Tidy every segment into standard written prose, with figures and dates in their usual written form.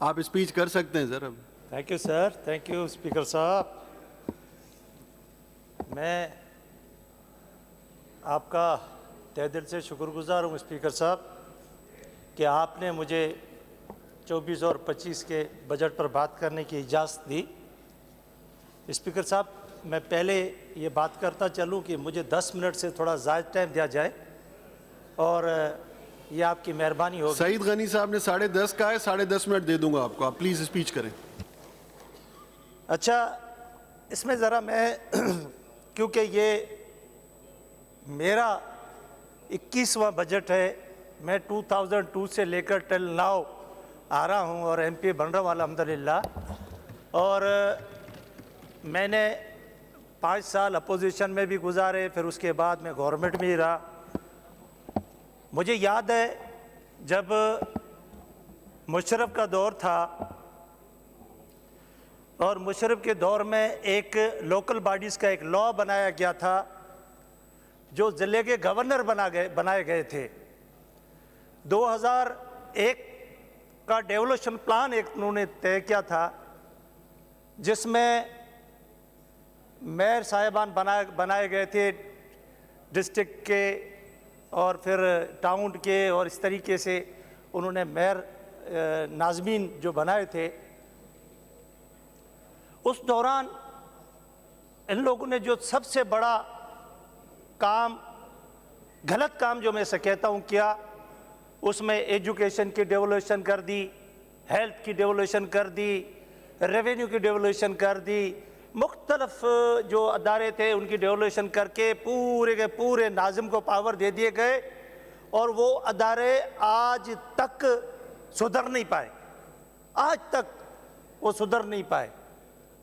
आप स्पीच कर सकते हैं सर अब। Thank you sir, thank you speaker साहब। मैं आपका तहे दिल से शुक्रगुजार हूँ स्पीकर साहब कि आपने मुझे 24 और 25 के बजट पर बात करने की इजाज़त दी। स्पीकर साहब, मैं पहले ये बात करता चलूँ कि मुझे 10 मिनट से थोड़ा ज़्यादा टाइम दिया जाए और ये आपकी मेहरबानी होगी। सईद गनी साहब ने 10:30 का है, 10:30 मिनट दे दूंगा आपको, आप प्लीज़ स्पीच करें। अच्छा, इसमें ज़रा मैं क्योंकि ये मेरा 21वां बजट है, मैं 2002 से लेकर टिल नाउ आ रहा हूँ और एमपी बन रहा हूँ अल्हम्दुलिल्लाह। और मैंने 5 साल अपोजिशन में भी गुजारे, फिर उसके बाद मैं गवर्नमेंट में ही रहा। मुझे याद है जब मुशर्रफ का दौर था और मुशर्रफ के दौर में एक लोकल बॉडीज़ का एक लॉ बनाया गया था जो ज़िले के गवर्नर बनाए गए थे। 2001 का डेवलपमेंट प्लान एक उन्होंने तय किया था जिसमें मेयर साहिबान बनाए गए थे डिस्ट्रिक्ट के और फिर टाउन के, और इस तरीके से उन्होंने मेयर नाज़मीन जो बनाए थे। उस दौरान इन लोगों ने जो सबसे बड़ा काम, गलत काम जो मैं से कहता हूँ किया, उसमें एजुकेशन की डेवलूशन कर दी, हेल्थ की डेवलूशन कर दी, रेवेन्यू की डेवलूशन कर दी, मुख्तलफ जो अदारे थे उनकी डेवलूशन करके पूरे के पूरे नाज़िम को पावर दे दिए गए और वो अदारे आज तक सुधर नहीं पाए। आज तक वो सुधर नहीं पाए,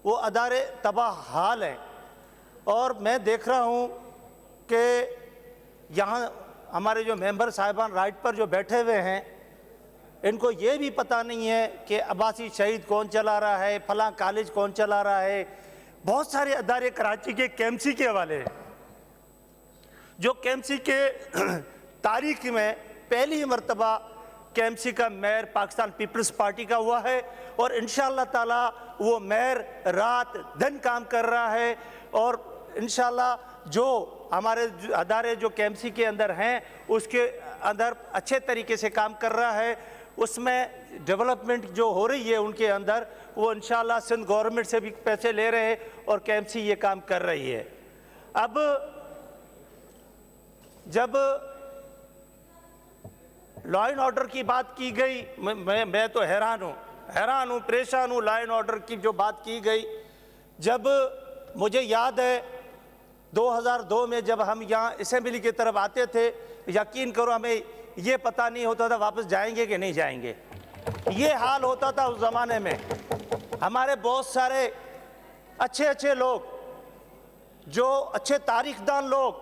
वो अदारे तबाह हाल हैं। और मैं देख रहा हूँ कि यहाँ हमारे जो मेंबर साहिबान राइट पर जो बैठे हुए हैं, इनको ये भी पता नहीं है कि अब्बासी शहीद कौन चला रहा है, फलां कॉलेज कौन चला रहा है। बहुत सारे अदारे कराची के केएमसी के हवाले हैं, जो केएमसी के तारीख में पहली मरतबा केएमसी का मेयर पाकिस्तान पीपल्स पार्टी का हुआ है और इंशाअल्लाह ताला वो मेयर रात दिन काम कर रहा है। और इंशाअल्लाह जो हमारे अदारे जो केएमसी के अंदर हैं उसके अंदर अच्छे तरीके से काम कर रहा है, उसमें डेवलपमेंट जो हो रही है उनके अंदर, वो इंशाअल्लाह सिंध गवर्नमेंट से भी पैसे ले रहे हैं और केएमसी ये काम कर रही है। अब जब लॉ एंड ऑर्डर की बात की गई, मैं तो हैरान हूँ, परेशान हूँ। लॉ एंड ऑर्डर की जो बात की गई, जब मुझे याद है 2002 में जब हम यहाँ असेंबली की तरफ आते थे, यकीन करो हमें ये पता नहीं होता था वापस जाएंगे कि नहीं जाएंगे। ये हाल होता था उस ज़माने में। हमारे बहुत सारे अच्छे लोग, जो अच्छे तारीखदान लोग,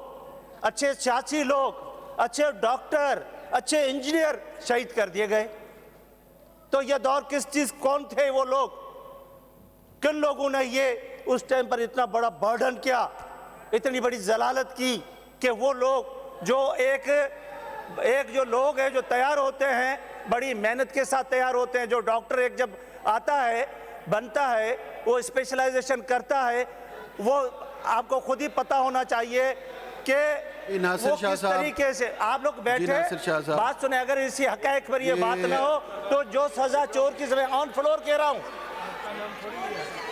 अच्छे सियासी लोग, अच्छे डॉक्टर, अच्छे इंजीनियर शहीद कर दिए गए। तो ये दौर किस चीज़, कौन थे वो लोग, किन लोगों ने ये उस टाइम पर इतना बड़ा बर्डन किया, इतनी बड़ी जलालत की कि वो लोग जो एक जो लोग हैं जो तैयार होते हैं, बड़ी मेहनत के साथ तैयार होते हैं। जो डॉक्टर एक जब आता है, बनता है, वो स्पेशलाइजेशन करता है, वो आपको खुद ही पता होना चाहिए कि वो किस तरीके से। आप लोग बैठे बात सुने, अगर इसी हक़ाइक़ पर ये बात ना हो तो जो सज़ा चोर की सज़ा, ऑन फ्लोर कह रहा हूँ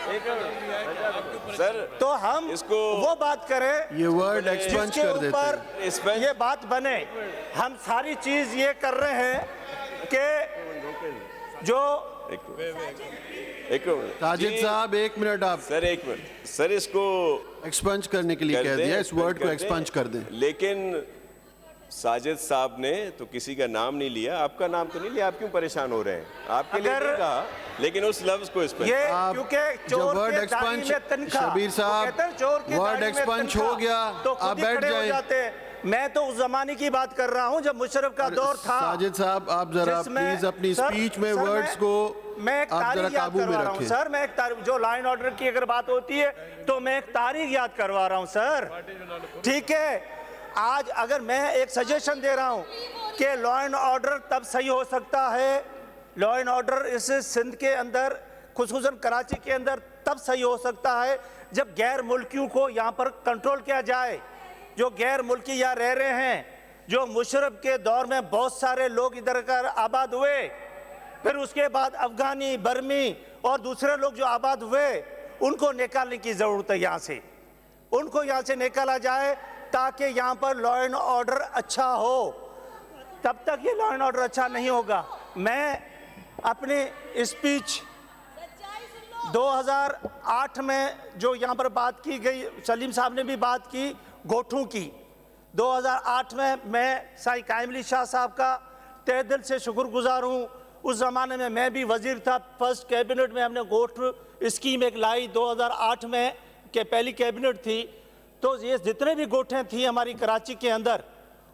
सर, तो हम इसको वो बात करें, ये वर्ड एक्सपेंस कर देते हैं, ये बात बने। हम सारी चीज ये कर रहे हैं कि जो एक साजिद साहब 1 मिनट, आप सर 1 मिनट सर, इसको एक्सपेंस करने के लिए कह दिया, इस वर्ड को एक्सपेंस कर दें। लेकिन साजिद साहब ने तो किसी का नाम नहीं लिया, आपका नाम तो नहीं लिया, आप क्यों परेशान हो रहे हैं? आपके लिए नहीं कहा, लेकिन उस लफ्ज को इसमें क्योंकि चोर वर्ड एक्सपेंस, शबीर साहब वर्ड एक्सपेंस हो गया, तो आप बैठ जाएं। मैं तो उस जमाने की बात कर रहा हूं जब मुशर्रफ का दौर था। साजिद साहब, आप जरा प्लीज अपनी स्पीच में वर्ड्स को आप जरा काबू में रखें। सर मैं एक जो लॉ एंड ऑर्डर की अगर बात होती है तो मैं एक तारीख याद करवा रहा हूं सर, ठीक है। आज अगर मैं एक सजेशन दे रहा हूं कि लॉ एंड ऑर्डर तब सही हो सकता है लॉ एंड ऑर्डर इस सिंध के अंदर, खुसूसन कराची के अंदर तब सही हो सकता है जब गैर मुल्कियों को यहाँ पर कंट्रोल किया जाए। जो गैर मुल्की यहाँ रह रहे हैं, जो मुशर्रफ के दौर में बहुत सारे लोग इधर कर आबाद हुए, फिर उसके बाद अफगानी, बर्मी और दूसरे लोग जो आबाद हुए, उनको निकालने की ज़रूरत है। यहाँ से उनको यहाँ से निकाला जाए ताकि यहाँ पर लॉ एंड ऑर्डर अच्छा हो। तब तक ये लॉ एंड ऑर्डर अच्छा नहीं होगा। मैं अपनी स्पीच 2008 में जो यहाँ पर बात की गई, सलीम साहब ने भी बात की गोठों की, 2008 में मैं साईं कायमली शाह साहब का तहे दिल से शुक्रगुजार हूँ। उस ज़माने में मैं भी वज़ीर था, फर्स्ट कैबिनेट में हमने गोठ स्कीम एक लाई 2008 में, के पहली कैबिनेट थी। तो ये जितने भी गोठें थी हमारी कराची के अंदर,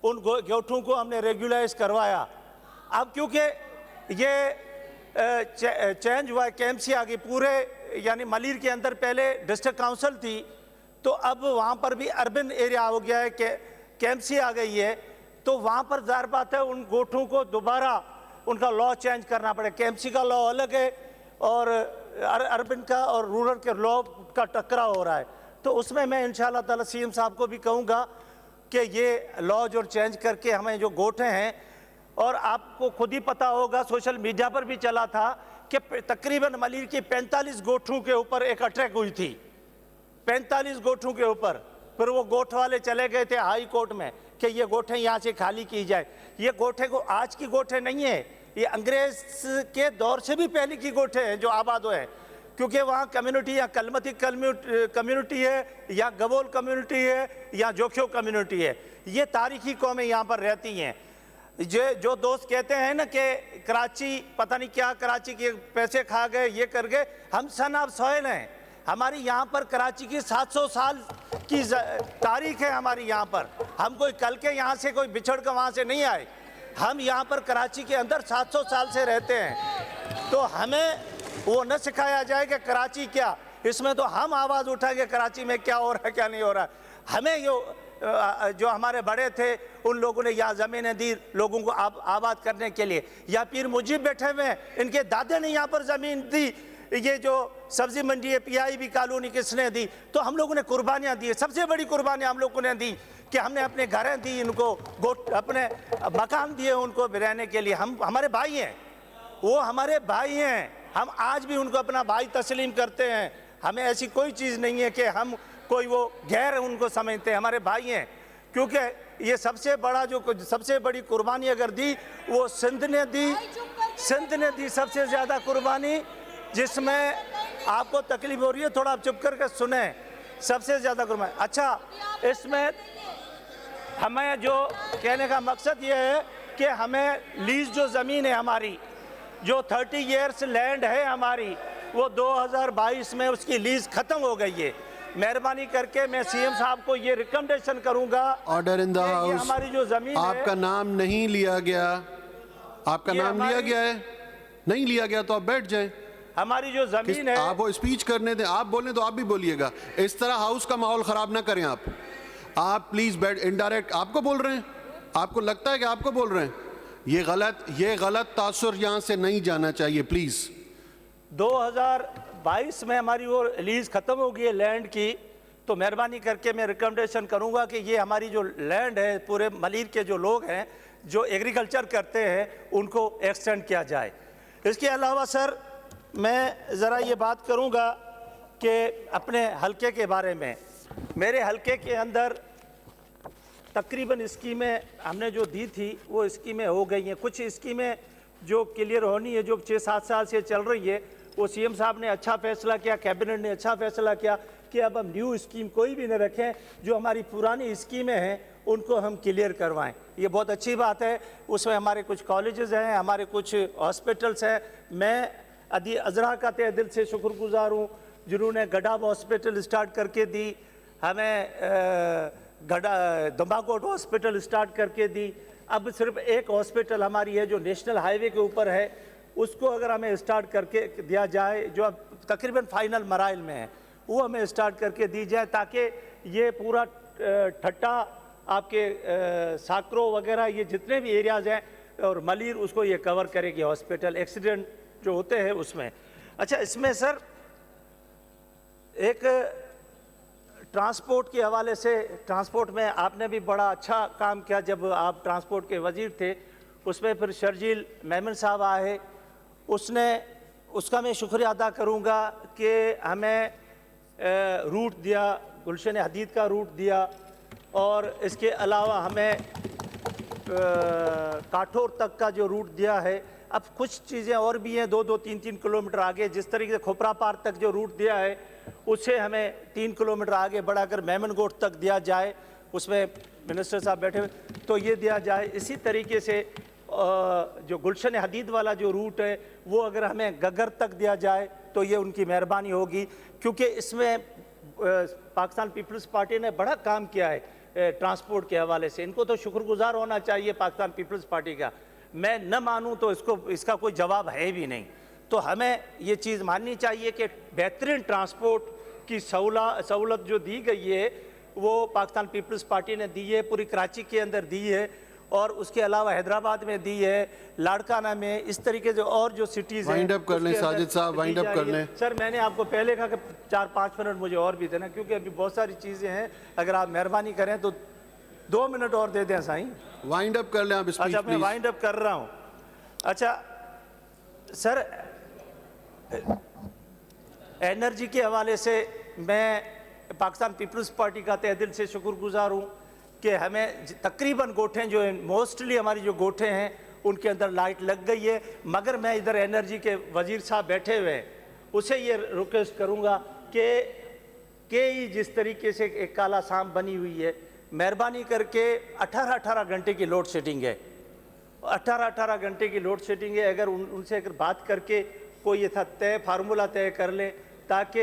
उन गोठों को हमने रेगुलाइज करवाया। अब क्योंकि ये चेंज हुआ, केएमसी आ गई पूरे, यानी मलीर के अंदर पहले डिस्ट्रिक्ट काउंसिल थी, तो अब वहाँ पर भी अर्बन एरिया हो गया है, केएमसी आ गई है। तो वहाँ पर ज़ाहिर बात है उन गोठों को दोबारा उनका लॉ चेंज करना पड़े। केएमसी का लॉ अलग है और अर्बन का और रूरल के लॉ का टकराव हो रहा है। तो उसमें मैं इंशाअल्लाह ताला सीएम साहब को भी कहूँगा कि ये लॉ जो चेंज करके हमें जो गोठे हैं, और आपको खुद ही पता होगा सोशल मीडिया पर भी चला था कि तकरीबन मलीर की 45 गोठों के ऊपर एक अटैक हुई थी, 45 गोठों के ऊपर। फिर वो गोठ वाले चले गए थे हाई कोर्ट में कि ये गोठे यहाँ से खाली की जाए। ये गोठे को आज की गोठे नहीं है, ये अंग्रेज के दौर से भी पहले की गोठे हैं जो आबाद हुए हैं, क्योंकि वहाँ कम्युनिटी या कलमती कम्युनिटी है, या गबोल कम्युनिटी है, या जोखियो कम्युनिटी है। ये तारीखी कौमें यहाँ पर रहती हैं। जो दोस्त कहते हैं ना कि कराची पता नहीं क्या, कराची के पैसे खा गए, ये कर गए, हम सन ऑफ सॉइल हैं। हमारी यहाँ पर कराची की 700 साल की तारीख है हमारी यहाँ पर। हम कोई कल के यहाँ से कोई बिछड़ कर वहाँ से नहीं आए, हम यहाँ पर कराची के अंदर 700 साल से रहते हैं। तो हमें वो न सिखाया जाए कि कराची क्या, इसमें तो हम आवाज़ उठाएंगे कराची में क्या हो रहा है क्या नहीं हो रहा है। हमें जो हमारे बड़े थे उन लोगों ने यहाँ ज़मीनें दी लोगों को आबाद करने के लिए, या पीर मुजीब बैठे हुए हैं, इनके दादे ने यहाँ पर ज़मीन दी। ये जो सब्जी मंडी है, PIB कॉलोनी किसने दी? तो हम लोगों ने कुर्बानियाँ दी। सबसे बड़ी कुर्बानियाँ हम लोगों ने दी कि हमने अपने घरें दी, इनको अपने मकान दिए उनको रहने के लिए। हम हमारे भाई हैं, वो हमारे भाई हैं, हम आज भी उनको अपना भाई तस्लीम करते हैं। हमें ऐसी कोई चीज़ नहीं है कि हम कोई वो गैर उनको समझते हैं, हमारे भाई हैं। क्योंकि ये सबसे बड़ा जो सबसे बड़ी कुर्बानी अगर दी वो सिंध ने दी सबसे ज़्यादा कुर्बानी, जिसमें आपको तकलीफ हो रही है, थोड़ा आप चुप करके सुने। सबसे ज़्यादा कुर्बानी। अच्छा, इसमें हमें जो कहने का मकसद ये है कि हमें लीज जो ज़मीन है हमारी, जो 30 ईयर्स लैंड है हमारी, वो 2022 में उसकी लीज ख़त्म हो गई है। मेहरबानी करके मैं सीएम साहब को ये रिकमेंडेशन करूंगा, ऑर्डर इन द हाउस, हमारी जो जमीन आपका है, नाम नहीं लिया गया, आपका नाम लिया गया है, नहीं लिया गया तो आप बैठ जाएं। हमारी जो जमीन है, आप वो स्पीच करने दें, आप बोलें तो आप भी बोलिएगा। इस तरह हाउस का माहौल खराब ना करें आप प्लीज बैठ। इनडायरेक्ट आपको बोल रहे हैं, आपको लगता है कि आपको बोल रहे हैं, ये गलत तासुर यहाँ से नहीं जाना चाहिए प्लीज। 2022 में हमारी वो लीज खत्म हो गई है लैंड की, तो मेहरबानी करके मैं रिकमेंडेशन करूंगा कि ये हमारी जो लैंड है, पूरे मलीर के जो लोग हैं जो एग्रीकल्चर करते हैं, उनको एक्सटेंड किया जाए। इसके अलावा सर मैं ज़रा ये बात करूंगा कि अपने हलके के बारे में। मेरे हलके के अंदर तकरीबन स्कीमें हमने जो दी थी वो स्कीमें हो गई हैं। कुछ स्कीमें जो क्लियर होनी है, जो 6-7 साल से चल रही है, वो सीएम साहब ने अच्छा फैसला किया, कैबिनेट ने अच्छा फैसला किया कि अब हम न्यू स्कीम कोई भी न रखें, जो हमारी पुरानी स्कीमें हैं उनको हम क्लियर करवाएं। ये बहुत अच्छी बात है। उसमें हमारे कुछ कॉलेजेस हैं, हमारे कुछ हॉस्पिटल्स हैं। मैं अदी अजरा का तहे दिल से शुक्रगुजार हूँ जिन्होंने गडाब हॉस्पिटल स्टार्ट करके दी, हमें दम्बाकोट हॉस्पिटल स्टार्ट करके दी। अब सिर्फ एक हॉस्पिटल हमारी है जो नेशनल हाईवे के ऊपर है, उसको अगर हमें स्टार्ट करके दिया जाए, जो अब तकरीबन फाइनल मराइल में है, वो हमें स्टार्ट करके दी जाए, ताकि ये पूरा ठट्टा आपके साकरो वगैरह ये जितने भी एरियाज़ हैं और मलीर उसको ये कवर करेगी, हॉस्पिटल एक्सीडेंट जो होते हैं उसमें। अच्छा, इसमें सर एक ट्रांसपोर्ट के हवाले से, ट्रांसपोर्ट में आपने भी बड़ा अच्छा काम किया जब आप ट्रांसपोर्ट के वजीर थे। उसमें फिर शर्जील मेमन साहब आए, उसका मैं शुक्रिया अदा करूँगा कि हमें रूट दिया, गुलशन हदीद का रूट दिया, और इसके अलावा हमें काठौर तक का जो रूट दिया है। अब कुछ चीज़ें और भी हैं 2-2, 3-3 किलोमीटर आगे, जिस तरीके से खोपरा पार तक जो रूट दिया है उससे हमें 3 किलोमीटर आगे बढ़ाकर मेमनगोट तक दिया जाए, उसमें मिनिस्टर साहब बैठे हुए, तो ये दिया जाए। इसी तरीके से जो गुलशन हदीद वाला जो रूट है वो अगर हमें गगर तक दिया जाए तो ये उनकी मेहरबानी होगी, क्योंकि इसमें पाकिस्तान पीपल्स पार्टी ने बड़ा काम किया है ट्रांसपोर्ट के हवाले से। इनको तो शुक्रगुजार होना चाहिए पाकिस्तान पीपल्स पार्टी का। मैं न मानूं तो इसका कोई जवाब है भी नहीं। तो हमें ये चीज़ माननी चाहिए कि बेहतरीन ट्रांसपोर्ट की सहूलत जो दी गई है वो पाकिस्तान पीपल्स पार्टी ने दी है, पूरी कराची के अंदर दी है, और उसके अलावा हैदराबाद में दी है, लाड़काना में, इस तरीके से और जो सिटीज़ हैं। वाइंड अप कर लें साजिद साहब, वाइंड अप कर लें। सर मैंने आपको पहले कहा कि 4-5 मिनट मुझे और भी देना, क्योंकि अभी बहुत सारी चीज़ें हैं, अगर आप मेहरबानी करें तो 2 मिनट और दे दें साईं। वाइंड अप कर लें आप स्पीच। अच्छा, मैं वाइंड अप कर रहा हूँ। अच्छा सर, एनर्जी के हवाले से मैं पाकिस्तान पीपल्स पार्टी का तहे दिल से शुक्रगुजार हूँ कि हमें तकरीबन गोठें जो हैं, मोस्टली हमारी जो गोठें हैं उनके अंदर लाइट लग गई है। मगर मैं इधर एनर्जी के वजीर साहब बैठे हुए हैं, उसे ये रिक्वेस्ट करूँगा कि जिस तरीके से एक काला शाम बनी हुई है, मेहरबानी करके 18-18 घंटे की लोड शेडिंग है, 18-18 घंटे की लोड शेडिंग है। अगर उनसे अगर बात करके कोई ये फार्मूला तय कर लें, ताकि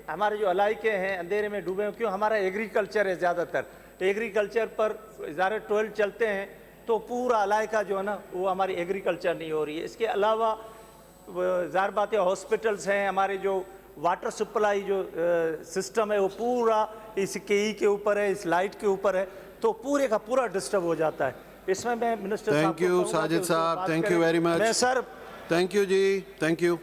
हमारे जो इलाके हैं अंधेरे में डूबे हैं, क्यों हमारा एग्रीकल्चर है, ज़्यादातर एग्रीकल्चर पर ज़्यादा 12 चलते हैं, तो पूरा इलाका जो है ना वो हमारी एग्रीकल्चर नहीं हो रही है। इसके अलावा ज़ाहिर बात है हॉस्पिटल्स हैं, हमारे जो वाटर सप्लाई जो सिस्टम है वो पूरा इस केई के ऊपर है, इस लाइट के ऊपर है, तो पूरे का पूरा डिस्टर्ब हो जाता है। इसमें मैं मिनिस्टर साहब को थैंक यू साजिद साहब, थैंक यू वेरी मच। मैं sir, thank you ji, thank you.